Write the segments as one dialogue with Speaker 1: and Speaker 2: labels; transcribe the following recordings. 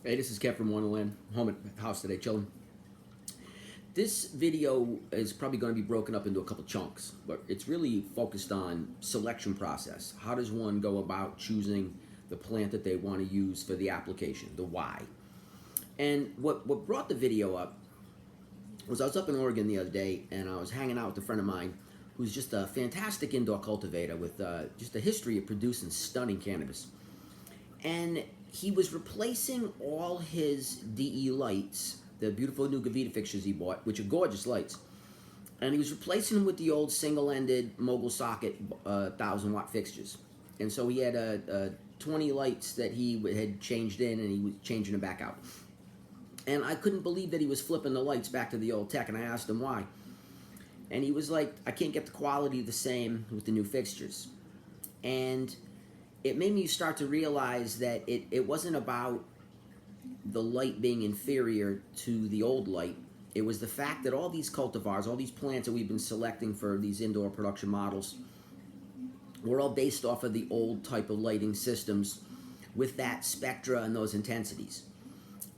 Speaker 1: Hey, this is Kev from Wonderland, home at the house today, chilling. This video is probably going to be broken up into a couple chunks, but it's really focused on selection process. How does one go about choosing the plant that they want to use for the application, the why? And what brought the video up was I was up in Oregon the other day, and I was hanging out with a friend of mine who's just a fantastic indoor cultivator with just a history of producing stunning cannabis. And he was replacing all his DE lights, the beautiful new Gavita fixtures he bought, which are gorgeous lights, and he was replacing them with the old single-ended mogul socket 1,000-watt fixtures. And so he had 20 lights that he had changed in, and he was changing them back out. And I couldn't believe that he was flipping the lights back to the old tech, and I asked him why. And he was like, I can't get the quality the same with the new fixtures. And it made me start to realize that it wasn't about the light being inferior to the old light. It was the fact that all these cultivars, all these plants that we've been selecting for these indoor production models, were all based off of the old type of lighting systems with that spectra and those intensities.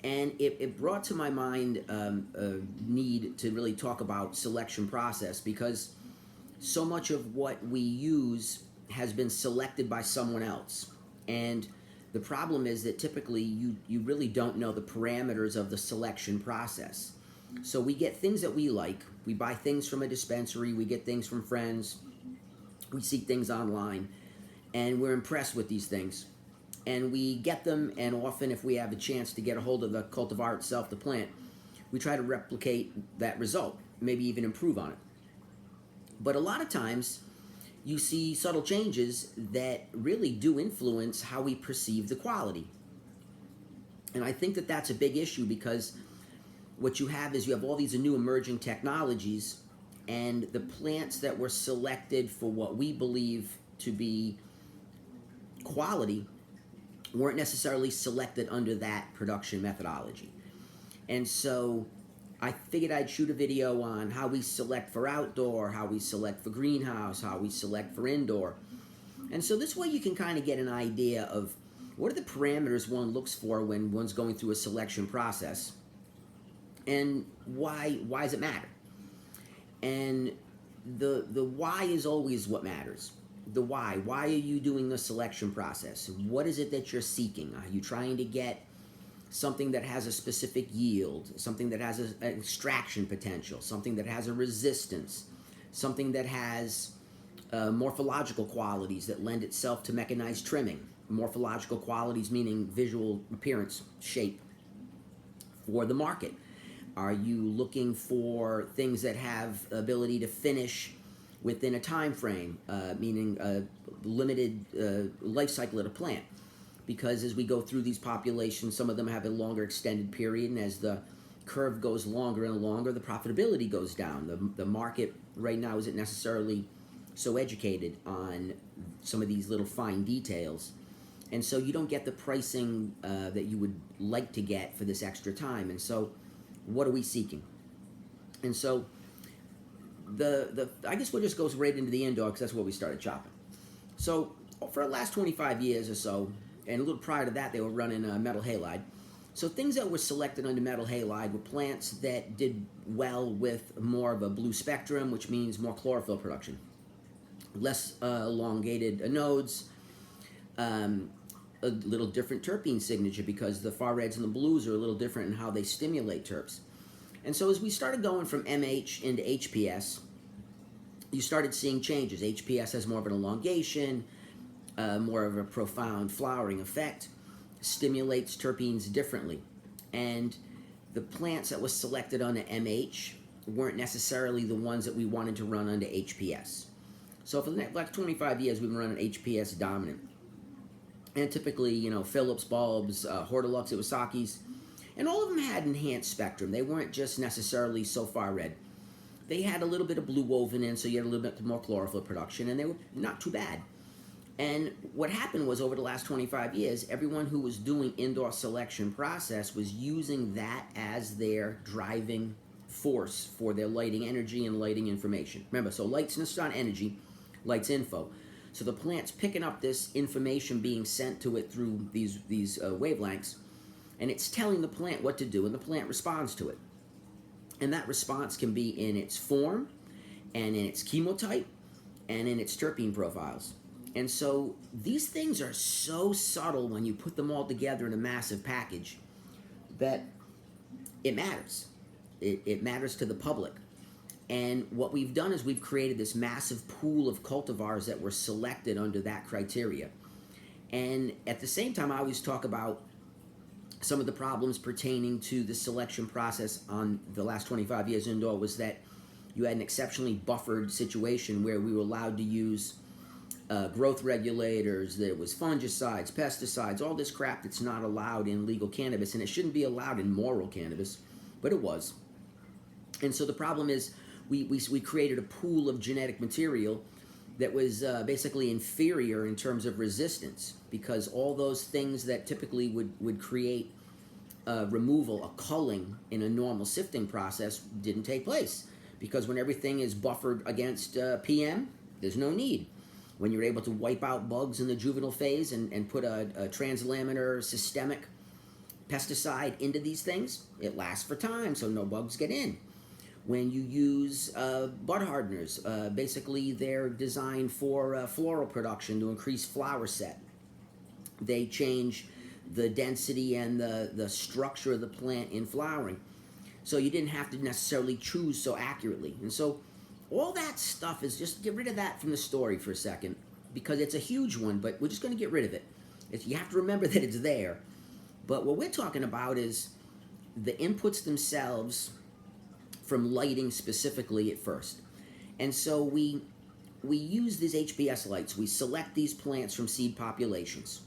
Speaker 1: And it brought to my mind a need to really talk about selection process, because so much of what we use has been selected by someone else. And the problem is that typically you really don't know the parameters of the selection process. So we get things that we like, we buy things from a dispensary, we get things from friends, we see things online, and we're impressed with these things. And we get them, and often if we have a chance to get a hold of the cultivar itself, the plant, we try to replicate that result, maybe even improve on it. But a lot of times, you see subtle changes that really do influence how we perceive the quality. And I think that that's a big issue, because what you have is you have all these new emerging technologies, and the plants that were selected for what we believe to be quality weren't necessarily selected under that production methodology. And so I figured I'd shoot a video on how we select for outdoor, how we select for greenhouse, how we select for indoor. And so this way you can kind of get an idea of what are the parameters one looks for when one's going through a selection process, and why does it matter? And the why is always what matters. The why. Why are you doing the selection process? What is it that you're seeking? Are you trying to get something that has a specific yield, something that has an extraction potential, something that has a resistance, something that has morphological qualities that lend itself to mechanized trimming? Morphological qualities meaning visual appearance, shape, for the market. Are you looking for things that have ability to finish within a time frame, meaning a limited life cycle of a plant? Because as we go through these populations, some of them have a longer extended period, and as the curve goes longer and longer, the profitability goes down. The market right now isn't necessarily so educated on some of these little fine details, and so you don't get the pricing that you would like to get for this extra time. And so what are we seeking? And so the I guess we'll just go right into the indoor, because that's where we started chopping. So for the last 25 years or so, and a little prior to that, they were running metal halide. So things that were selected under metal halide were plants that did well with more of a blue spectrum, which means more chlorophyll production, less elongated nodes, a little different terpene signature, because the far reds and the blues are a little different in how they stimulate terps. And so as we started going from MH into HPS, you started seeing changes. HPS has more of an elongation, more of a profound flowering effect, stimulates terpenes differently. And the plants that were selected under MH weren't necessarily the ones that we wanted to run under HPS. So for the next 25 years, we've been running HPS dominant. And typically, Philips bulbs, Hortilux, Iwasaki's, and all of them had enhanced spectrum. They weren't just necessarily so far red. They had a little bit of blue woven in, so you had a little bit more chlorophyll production, and they were not too bad. And what happened was, over the last 25 years, everyone who was doing indoor selection process was using that as their driving force for their lighting energy and lighting information. Remember, so light's not energy, light's info. So the plant's picking up this information being sent to it through these wavelengths, and it's telling the plant what to do, and the plant responds to it. And that response can be in its form, and in its chemotype, and in its terpene profiles. And so these things are so subtle when you put them all together in a massive package that it matters. It matters to the public. And what we've done is we've created this massive pool of cultivars that were selected under that criteria. And at the same time, I always talk about some of the problems pertaining to the selection process on the last 25 years indoor was that you had an exceptionally buffered situation where we were allowed to use growth regulators, there was fungicides, pesticides, all this crap that's not allowed in legal cannabis, and it shouldn't be allowed in moral cannabis, but it was. And so the problem is we created a pool of genetic material that was basically inferior in terms of resistance, because all those things that typically would create removal, a culling in a normal sifting process didn't take place, because when everything is buffered against PM, there's no need. When you're able to wipe out bugs in the juvenile phase and put a translaminar systemic pesticide into these things, it lasts for time, so no bugs get in. When you use bud hardeners, basically they're designed for floral production to increase flower set. They change the density and the structure of the plant in flowering. So you didn't have to necessarily choose so accurately. And so all that stuff is just, get rid of that from the story for a second, because it's a huge one, but we're just going to get rid of it. You have to remember that it's there. But what we're talking about is the inputs themselves from lighting specifically at first. And so we use these HBS lights. We select these plants from seed populations.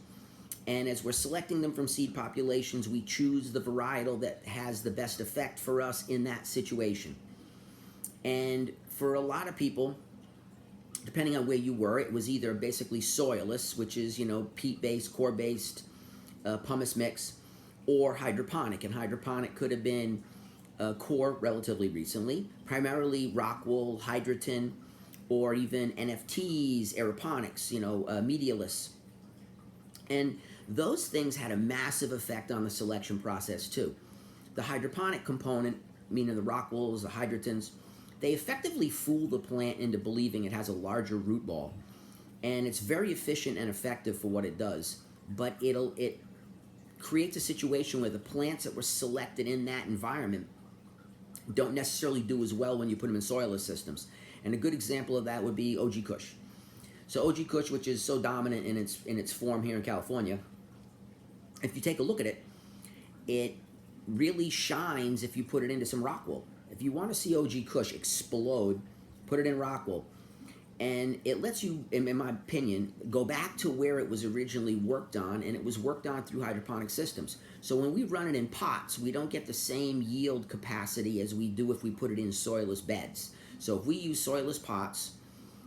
Speaker 1: And as we're selecting them from seed populations, we choose the varietal that has the best effect for us in that situation. And for a lot of people, depending on where you were, it was either basically soilless, which is, peat-based, core-based, pumice mix, or hydroponic. And hydroponic could have been core relatively recently, primarily rock wool, hydroton, or even NFTs, aeroponics, medialess. And those things had a massive effect on the selection process too. The hydroponic component, meaning the rock wools, the hydrotons, they effectively fool the plant into believing it has a larger root ball. And it's very efficient and effective for what it does. But it creates a situation where the plants that were selected in that environment don't necessarily do as well when you put them in soilless systems. And a good example of that would be OG Kush. So OG Kush, which is so dominant in its form here in California, if you take a look at it, it really shines if you put it into some rock wool. If you want to see OG Kush explode, put it in rock wool. And it lets you, in my opinion, go back to where it was originally worked on, and it was worked on through hydroponic systems. So when we run it in pots, we don't get the same yield capacity as we do if we put it in soilless beds. So if we use soilless pots,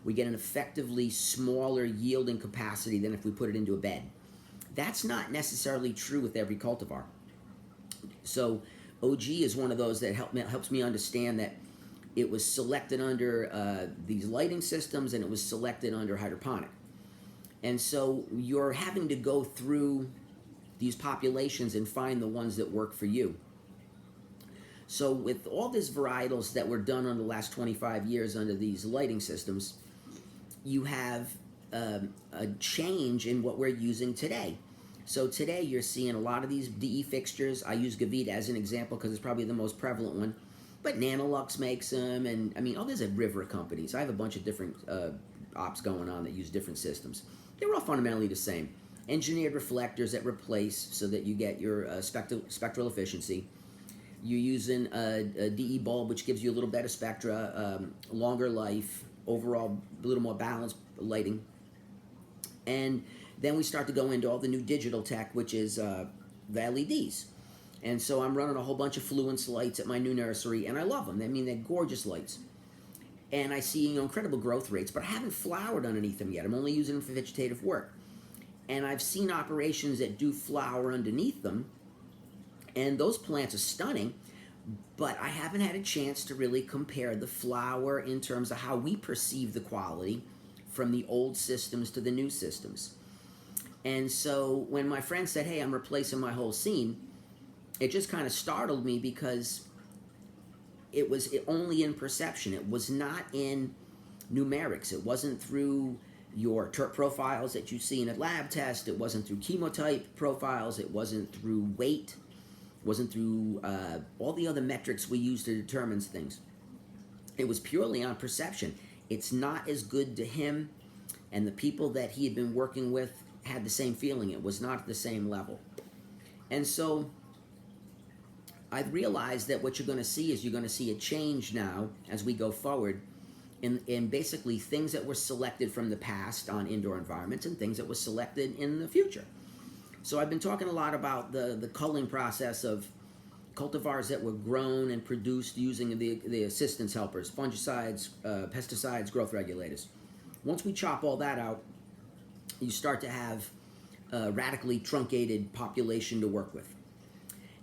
Speaker 1: we get an effectively smaller yielding capacity than if we put it into a bed. That's not necessarily true with every cultivar. So OG is one of those that helps me understand that it was selected under these lighting systems, and it was selected under hydroponic. And so you're having to go through these populations and find the ones that work for you. So with all these varietals that were done on the last 25 years under these lighting systems, you have a change in what we're using today. So today you're seeing a lot of these DE fixtures. I use Gavita as an example because it's probably the most prevalent one. But Nanolux makes them, and there's a river of companies. I have a bunch of different ops going on that use different systems. They're all fundamentally the same. Engineered reflectors that replace so that you get your spectral efficiency. You're using a DE bulb, which gives you a little better spectra, longer life, overall a little more balanced lighting. And then we start to go into all the new digital tech, which is the LEDs. And so I'm running a whole bunch of Fluence lights at my new nursery, and I love them. They're gorgeous lights. And I see incredible growth rates, but I haven't flowered underneath them yet. I'm only using them for vegetative work. And I've seen operations that do flower underneath them, and those plants are stunning, but I haven't had a chance to really compare the flower in terms of how we perceive the quality from the old systems to the new systems. And so when my friend said, hey, I'm replacing my whole scene, it just kind of startled me because it was only in perception. It was not in numerics. It wasn't through your TERP profiles that you see in a lab test. It wasn't through chemotype profiles. It wasn't through weight. It wasn't through all the other metrics we use to determine things. It was purely on perception. It's not as good to him, and the people that he had been working with had the same feeling. It was not at the same level. And so I realized that what you're going to see is you're going to see a change now as we go forward in basically things that were selected from the past on indoor environments and things that were selected in the future. So I've been talking a lot about the culling process of cultivars that were grown and produced using the assistance helpers, fungicides, pesticides, growth regulators. Once we chop all that out, you start to have a radically truncated population to work with.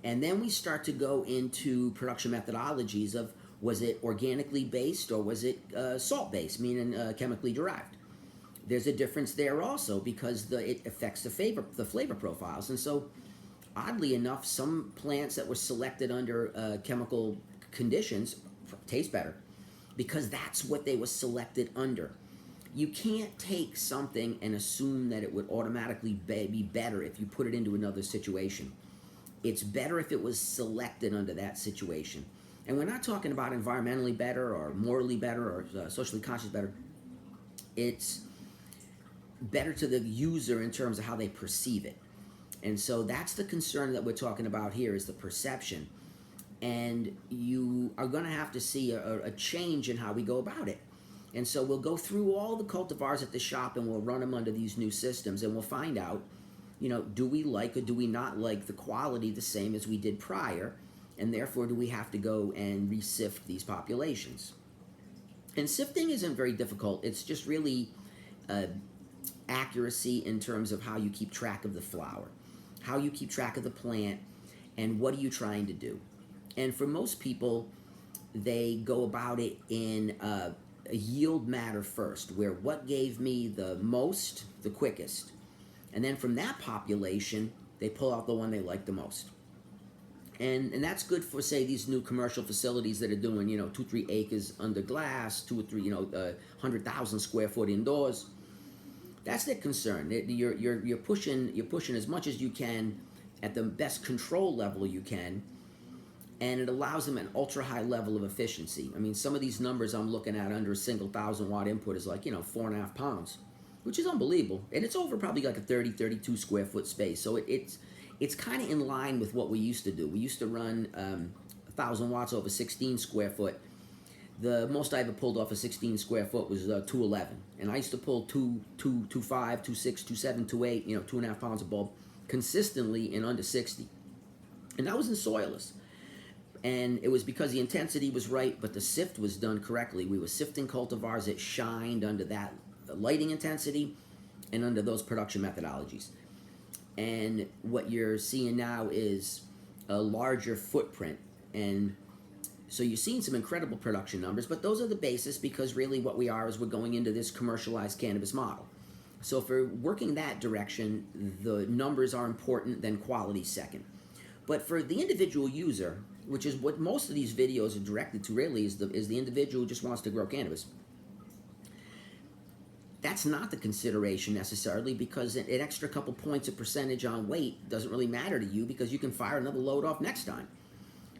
Speaker 1: And then we start to go into production methodologies of, was it organically based or was it salt based, meaning chemically derived? There's a difference there also because it affects the flavor profiles. And so oddly enough, some plants that were selected under chemical conditions taste better because that's what they were selected under. You can't take something and assume that it would automatically be better if you put it into another situation. It's better if it was selected under that situation. And we're not talking about environmentally better or morally better or socially conscious better. It's better to the user in terms of how they perceive it. And so that's the concern that we're talking about here, is the perception. And you are going to have to see a change in how we go about it. And so we'll go through all the cultivars at the shop and we'll run them under these new systems and we'll find out, do we like or do we not like the quality the same as we did prior? And therefore, do we have to go and re-sift these populations? And sifting isn't very difficult. It's just really accuracy in terms of how you keep track of the flower, how you keep track of the plant, and what are you trying to do. And for most people, they go about it in a yield matter first, where what gave me the most, the quickest. And then from that population, they pull out the one they like the most. And that's good for, say, these new commercial facilities that are doing, 2-3 acres under glass, 2 or 3, 100,000 square foot indoors. That's their concern. You're pushing as much as you can at the best control level you can, and it allows them an ultra high level of efficiency. I mean, some of these numbers I'm looking at under a single 1,000-watt input is like 4.5 pounds, which is unbelievable, and it's over probably like a 32 square foot space. So it's kind of in line with what we used to do. We used to run 1,000 watts over 16 square foot. The most I ever pulled off a 16 square foot was 211. And I used to pull 2.5, 2.6, 2.7, 2.8, 2.5 pounds of bulb consistently in under 60. And that was in soilless. And it was because the intensity was right, but the sift was done correctly. We were sifting cultivars that shined under that lighting intensity and under those production methodologies. And what you're seeing now is a larger footprint. And so you're seeing some incredible production numbers, but those are the basis, because really what we are is we're going into this commercialized cannabis model. So if we're working that direction, the numbers are important, then quality second. But for the individual user, which is what most of these videos are directed to really, is the individual who just wants to grow cannabis. That's not the consideration necessarily, because an extra couple points of percentage on weight doesn't really matter to you, because you can fire another load off next time.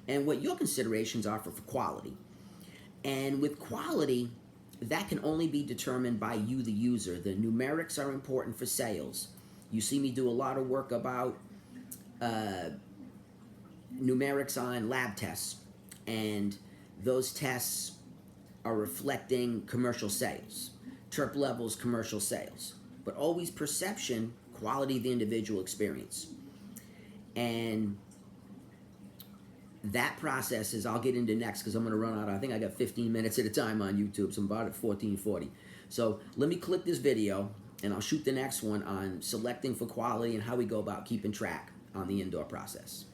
Speaker 1: And what your considerations are for quality. And with quality, that can only be determined by you, the user. The numerics are important for sales. You see me do a lot of work about numerics on lab tests, and those tests are reflecting commercial sales, terp levels, commercial sales, but always perception, quality of the individual experience. And that process is, I'll get into next, because I'm going to run out. I think I got 15 minutes at a time on YouTube, so I'm about at 14:40. So let me click this video, and I'll shoot the next one on selecting for quality and how we go about keeping track on the indoor process.